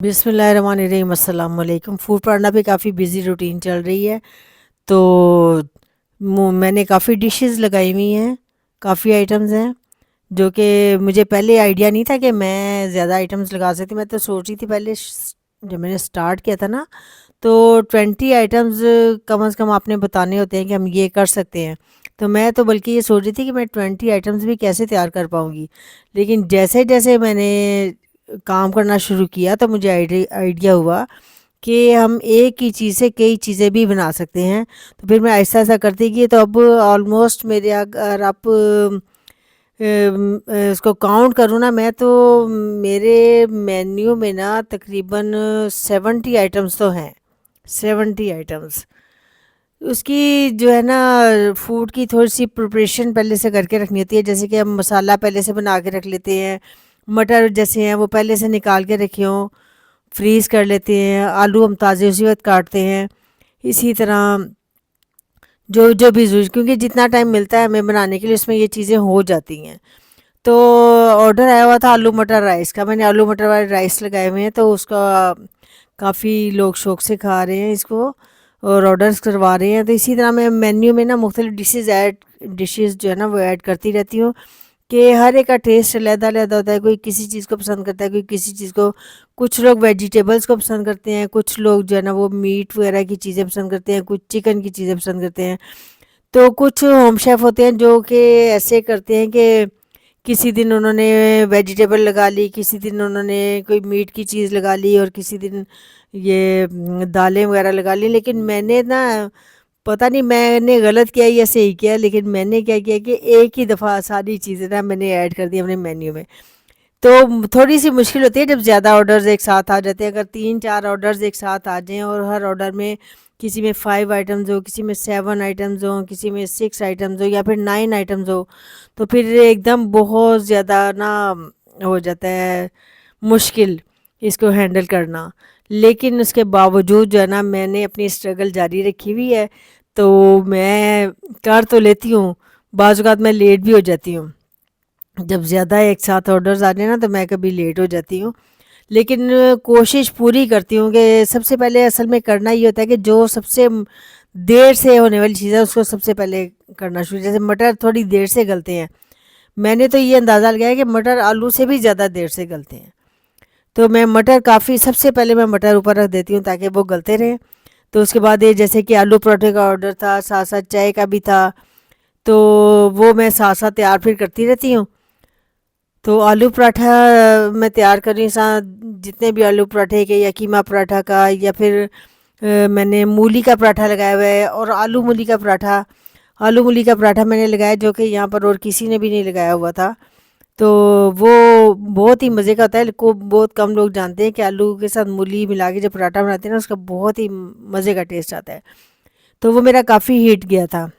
बिस्मिल्लाहिर्रहमानिर्रहीम अस्सलाम वालेकुम। फूड पांडा पे काफ़ी बिज़ी रूटीन चल रही है। तो मैंने काफ़ी डिशेस लगाई हुई हैं, काफ़ी आइटम्स हैं जो कि मुझे पहले आइडिया नहीं था कि मैं ज़्यादा आइटम्स लगा सकती। मैं तो सोच रही थी पहले जब मैंने स्टार्ट किया था ना, तो 20 आइटम्स कम से कम आपने बताने होते हैं कि हम ये कर सकते हैं। तो मैं तो बल्कि ये सोच रही थी कि मैं 20 आइटम्स भी कैसे तैयार कर पाऊँगी। लेकिन जैसे जैसे मैंने काम करना शुरू किया तो मुझे आइडिया हुआ कि हम एक ही चीज़ से कई चीज़ें भी बना सकते हैं। तो फिर मैं ऐसा-ऐसा करती गई, तो अब ऑलमोस्ट मेरे अगर आप इसको काउंट करूँ ना मैं, तो मेरे मेन्यू में ना तकरीबन 70 आइटम्स तो हैं, 70 आइटम्स। उसकी जो है ना फूड की थोड़ी-सी प्रिपरेशन पहले से करके रखनी होती है, जैसे कि हम मसाला पहले से बना के रख लेते हैं, मटर जैसे हैं वो पहले से निकाल के रखे हों, फ्रीज़ कर लेते हैं, आलू हम ताज़े उसी वक़्त काटते हैं। इसी तरह जो जो भी क्योंकि जितना टाइम मिलता है हमें बनाने के लिए उसमें ये चीज़ें हो जाती हैं। तो ऑर्डर आया हुआ था आलू मटर राइस का, मैंने आलू मटर वाले राइस लगाए हुए हैं, तो उसका काफ़ी लोग शौक से खा रहे हैं इसको और ऑर्डर्स करवा रहे हैं। तो इसी तरह मैं मेन्यू में ना मुख्तलिफ डिशेज़ जो है ना वो ऐड करती रहती हूँ कि हर एक का टेस्ट अलग-अलग होता है। कोई किसी चीज़ को पसंद करता है, कोई किसी चीज़ को। कुछ लोग वेजिटेबल्स को पसंद करते हैं, कुछ लोग जो है ना वो मीट वगैरह की चीज़ें पसंद करते हैं, कुछ चिकन की चीज़ें पसंद करते हैं। तो कुछ होम शेफ़ होते हैं जो कि ऐसे करते हैं कि किसी दिन उन्होंने वेजिटेबल लगा ली, किसी दिन उन्होंने कोई मीट की चीज़ लगा ली और किसी दिन ये दालें वगैरह लगा ली। लेकिन मैंने ना पता नहीं मैंने गलत किया या सही किया, लेकिन मैंने क्या किया कि एक ही दफ़ा सारी चीज़ें ना मैंने ऐड कर दी अपने मेन्यू में। तो थोड़ी-सी मुश्किल होती है जब ज़्यादा ऑर्डर्स एक साथ आ जाते हैं। अगर 3-4 ऑर्डर्स एक साथ आ जाएँ और हर ऑर्डर में किसी में 5 आइटम्स हो, किसी में 7 आइटम्स हों, किसी में 6 आइटम्स हो या फिर 9 आइटम्स हो, तो फिर एकदम बहुत ज़्यादा ना हो जाता है मुश्किल इसको हैंडल करना। लेकिन उसके बावजूद जो है ना मैंने अपनी स्ट्रगल जारी रखी हुई है, तो मैं कर तो लेती हूँ, बाज़ औक़ात मैं लेट भी हो जाती हूँ। जब ज़्यादा एक साथ ऑर्डर्स आ जाए ना तो मैं कभी लेट हो जाती हूँ। लेकिन कोशिश पूरी करती हूँ कि सबसे पहले असल में करना ये होता है कि जो सबसे देर से होने वाली चीज़ है उसको सबसे पहले करना शुरू। जैसे मटर थोड़ी देर से गलते हैं, मैंने तो ये अंदाज़ा लगाया कि मटर आलू से भी ज़्यादा देर से गलते हैं। तो मैं मटर काफ़ी सबसे पहले मैं मटर ऊपर रख देती हूँ ताकि वो गलते रहें। तो उसके बाद ये जैसे कि आलू पराठे का ऑर्डर था, साथ साथ चाय का भी था, तो वो मैं साथ साथ तैयार फिर करती रहती हूँ। तो आलू पराठा मैं तैयार कर रही हूँ, साथ जितने भी आलू पराठे के या कीमा पराठा का या फिर मैंने मूली का पराठा लगाया हुआ है और आलू मूली का पराठा। आलू मूली का पराठा मैंने लगाया जो कि यहाँ पर और किसी ने भी नहीं लगाया हुआ था। तो वो बहुत ही मज़े का होता है, को बहुत कम लोग जानते हैं कि आलू के साथ मूली मिला के जब पराठा बनाते हैं ना उसका बहुत ही मज़े का टेस्ट आता है। तो वो मेरा काफ़ी हिट गया था,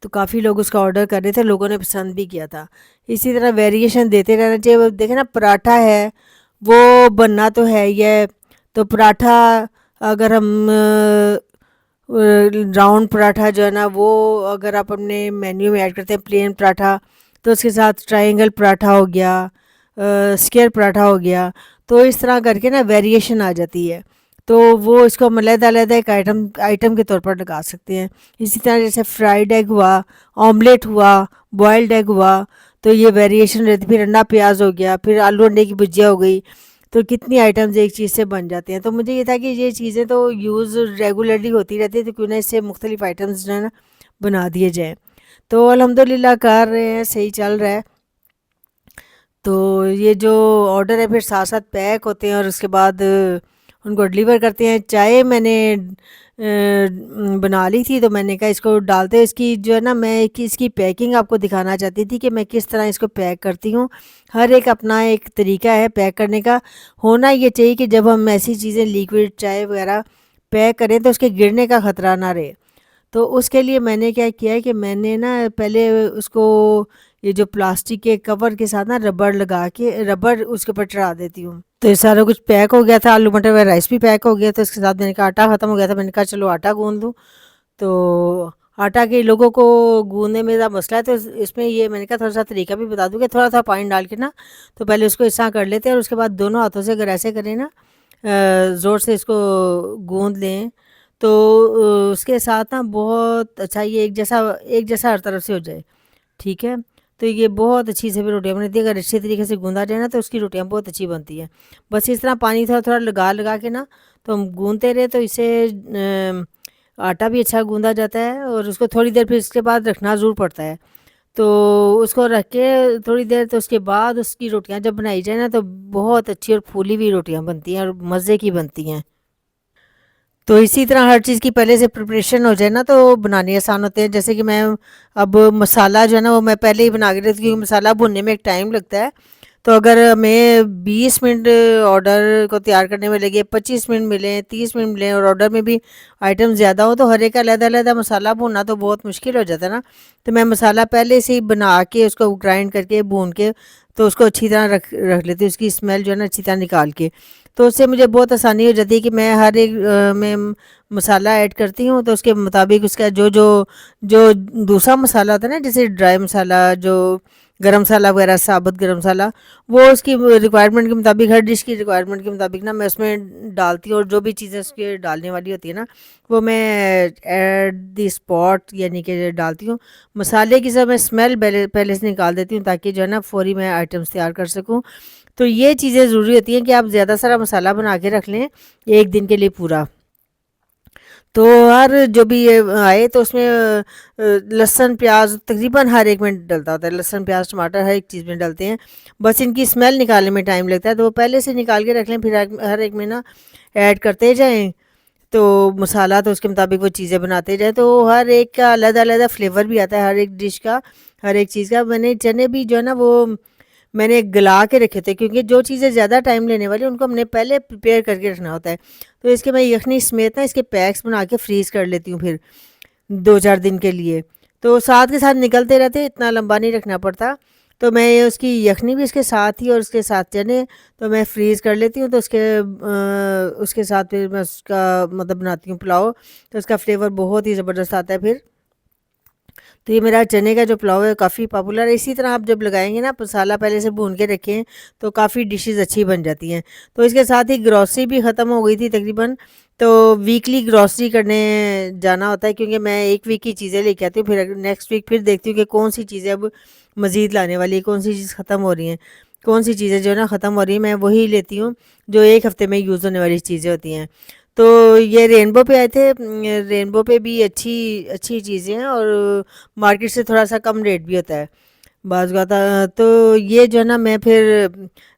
तो काफ़ी लोग उसका ऑर्डर कर रहे थे, लोगों ने पसंद भी किया था। इसी तरह वेरिएशन देते रहना चाहिए। वो देखें ना पराठा है वो बनना तो है ही है। तो पराठा अगर हम राउंड पराठा जो है ना वो अगर आप अपने मेन्यू में ऐड करते हैं प्लेन पराठा, तो उसके साथ ट्रायंगल पराठा हो गया, स्क्वायर पराठा हो गया, तो इस तरह करके ना वेरिएशन आ जाती है। तो वो इसको हम अलग-अलग एक आइटम आइटम के तौर पर लगा सकते हैं। इसी तरह जैसे फ्राइड एग हुआ, ऑमलेट हुआ, बॉइल्ड एग हुआ, तो ये वेरिएशन रहती। फिर अंडा प्याज हो गया, फिर आलू अंडे की भुजिया हो गई, तो कितनी आइटम्स एक चीज़ से बन जाते हैं। तो मुझे ये था कि ये चीज़ें तो यूज़ रेगुलरली होती रहती है, तो क्यों ना इससे मुख्तलिफ आइटम्स जो है ना बना दिए जाएँ। तो अल्हम्दुलिल्लाह कर रहे हैं, सही चल रहा है। तो ये जो ऑर्डर है फिर साथ साथ पैक होते हैं और उसके बाद उनको डिलीवर करते हैं। चाय मैंने बना ली थी, तो मैंने कहा इसको डालते हैं। इसकी जो है ना मैं कि इसकी पैकिंग आपको दिखाना चाहती थी कि मैं किस तरह इसको पैक करती हूँ। हर एक अपना एक तरीका है पैक करने का। होना ये चाहिए कि जब हम ऐसी चीज़ें लिक्विड चाय वगैरह पैक करें तो उसके गिरने का ख़तरा ना रहे। तो उसके लिए मैंने क्या किया है कि मैंने ना पहले उसको ये जो प्लास्टिक के कवर के साथ ना रबड़ लगा के रबड़ उसके ऊपर चढ़ा देती हूँ। तो ये सारा कुछ पैक हो गया था, आलू मटर व राइस भी पैक हो गया था, उसके साथ मैंने कहा आटा ख़त्म हो गया था, मैंने कहा चलो आटा गूँध दूँ। तो आटा के लोगों को गूँधने में ज़्यादा मसला है, तो इसमें ये मैंने कहा थोड़ा-सा तरीका भी बता दूँ कि थोड़ा-सा पानी डाल के ना, तो पहले उसको इस तरह कर लेते हैं और उसके बाद दोनों हाथों से अगर ऐसे करें ना, ज़ोर से इसको गूँध लें, तो उसके साथ ना बहुत अच्छा ये एक जैसा हर तरफ से हो जाए, ठीक है? तो ये बहुत अच्छी से फिर रोटियाँ बनती है, अगर अच्छे तरीके से गूँधा जाए ना, तो उसकी रोटियाँ बहुत अच्छी बनती हैं। बस इस तरह पानी थोड़ा-थोड़ा लगा-लगा के ना, तो हम गूँधते रहे, तो इससे आटा भी अच्छा गूँधा जाता है और उसको थोड़ी देर फिर इसके बाद रखना ज़रूर पड़ता है। तो उसको रख के थोड़ी देर, तो उसके बाद उसकी रोटियाँ जब बनाई जाए ना, तो बहुत अच्छी और फूली हुई रोटियाँ बनती हैं और मज़े की बनती हैं। तो इसी तरह हर चीज़ की पहले से प्रिपरेशन हो जाए ना, तो बनाने आसान होते हैं। जैसे कि मैं अब मसाला जो है ना, वो मैं पहले ही बना के रखती हूँ, क्योंकि मसाला भुनने में एक टाइम लगता है। तो अगर हमें 20 मिनट ऑर्डर को तैयार करने में लगे, 25 मिनट मिले, 30 मिनट मिले, और ऑर्डर में भी आइटम ज़्यादा हो, तो हर एक का अलग-अलग मसाला भूनना तो बहुत मुश्किल हो जाता है ना। तो मैं मसाला पहले से ही बना के उसको ग्राइंड करके भून के, तो उसको अच्छी तरह रख रख लेती हूँ, उसकी स्मेल जो है ना अच्छी तरह निकाल के। तो उससे मुझे बहुत आसानी हो जाती है कि मैं हर एक में मसाला ऐड करती हूँ, तो उसके मुताबिक उसका जो जो जो दूसरा मसाला होता है ना, जैसे ड्राई मसाला, जो गरम मसाला वगैरह, साबुत गरम मसाला, वो उसकी रिक्वायरमेंट के मुताबिक, हर डिश की रिक्वायरमेंट के मुताबिक ना मैं उसमें डालती हूँ, और जो भी चीज़ें उसके डालने वाली होती है ना, वो मैं एट द स्पॉट यानी कि डालती हूँ। मसाले की सब मैं स्मेल पहले पहले से निकाल देती हूँ, ताकि जो है ना फ़ौरी मैं आइटम्स तैयार कर सकूँ। तो ये चीज़ें ज़रूरी होती हैं कि आप ज़्यादा सारा मसाला बना के रख लें, एक दिन के लिए पूरा। तो हर जो भी ये आए, तो उसमें लहसुन प्याज तकरीबन हर एक में डलता होता है, लहसुन प्याज टमाटर हर एक चीज़ में डलते हैं। बस इनकी स्मेल निकालने में टाइम लगता है, तो वो पहले से निकाल के रख लें, फिर हर एक में ना ऐड करते जाएं। तो मसाला तो उसके मुताबिक वो चीज़ें बनाते जाएं, तो हर एक का अलग अलग फ्लेवर भी आता है, हर एक डिश का, हर एक चीज़ का। मैंने चने भी जो है ना, वो मैंने गला के रखे थे, क्योंकि जो चीज़ें ज़्यादा टाइम लेने वाली उनको हमने पहले प्रिपेयर करके रखना होता है। तो इसके मैं यखनी समेत ना इसके पैक्स बना के फ्रीज़ कर लेती हूँ फिर 2-4 दिन के लिए। तो साथ के साथ निकलते रहते, इतना लंबा नहीं रखना पड़ता। तो मैं ये उसकी यखनी भी इसके साथ ही, और उसके साथ चने तो मैं फ्रीज़ कर लेती हूँ, तो उसके साथ फिर मैं उसका मतलब बनाती हूँ पुलाव, तो उसका फ्लेवर बहुत ही ज़बरदस्त आता है फिर। तो ये मेरा चने का जो पुलाव है काफ़ी पॉपुलर है। इसी तरह आप जब लगाएंगे ना, मसाला पहले से भून के रखें, तो काफ़ी डिशेस अच्छी बन जाती हैं। तो इसके साथ ही ग्रॉसरी भी ख़त्म हो गई थी तकरीबन। तो वीकली ग्रॉसरी करने जाना होता है, क्योंकि मैं एक वीक की चीज़ें लेके आती हूँ, फिर नेक्स्ट वीक फिर देखती हूँ कि कौन सी चीज़ें अब मज़ीद लाने वाली है, कौन सी चीज़ ख़त्म हो रही हैं, कौन सी चीज़ें जो है ना ख़त्म हो रही हैं, मैं वही लेती हूँ जो एक हफ़्ते में यूज़ होने वाली चीज़ें होती हैं। तो ये रेनबो पे आए थे, रेनबो पे भी अच्छी अच्छी चीज़ें हैं, और मार्केट से थोड़ा-सा कम रेट भी होता है बाज़ औक़ात। तो ये जो है ना, मैं फिर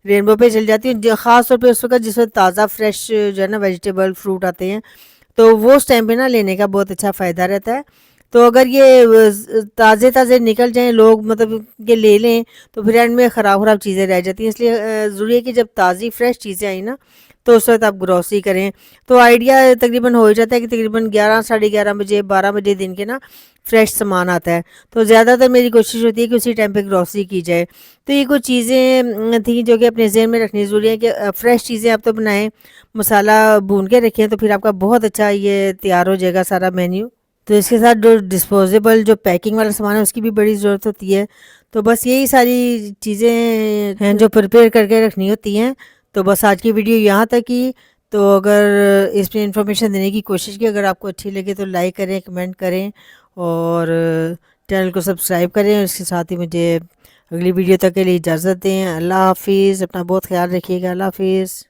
रेनबो पे चली जाती हूँ, ख़ास तौर पे उस वक़्त जिस वक़्त ताज़ा फ्रेश जो है ना वेजिटेबल फ्रूट आते हैं, तो वो उस टाइम पे ना लेने का बहुत अच्छा फ़ायदा रहता है। तो अगर ये ताज़े-ताज़े निकल जाएँ लोग, मतलब ये ले लें, तो फिर एंड में ख़राब-ख़राब चीज़ें रह जाती हैं। इसलिए ज़रूरी है कि जब ताज़ी फ्रेश चीज़ें आई ना, तो उस वक़्त आप ग्रॉसरी करें। तो आइडिया तकरीबन हो ही जाता है कि तकरीबन 11 साढ़े 11 बजे, 12 बजे दिन के ना फ्रेश सामान आता है। तो ज़्यादातर मेरी कोशिश होती है कि उसी टाइम पे ग्रॉसरी की जाए। तो ये कुछ चीज़ें थी जो कि अपने ज़हन में रखनी ज़रूरी है, कि फ्रेश चीज़ें आप तो बनाएँ, मसाला भून के रखें, तो फिर आपका बहुत अच्छा ये तैयार हो जाएगा सारा मेन्यू। तो इसके साथ जो डिस्पोजेबल जो पैकिंग वाला सामान है, उसकी भी बड़ी ज़रूरत होती है। तो बस यही सारी चीज़ें हैं जो प्रिपेयर करके रखनी होती हैं। तो बस आज की वीडियो यहाँ तक ही। तो अगर इसमें इंफॉर्मेशन देने की कोशिश की, अगर आपको अच्छी लगे तो लाइक करें, कमेंट करें, और चैनल को सब्सक्राइब करें। और इसके साथ ही मुझे अगली वीडियो तक के लिए इजाज़त दें। अल्लाह हाफिज़। अपना बहुत ख्याल रखिएगा। अल्लाह हाफिज़।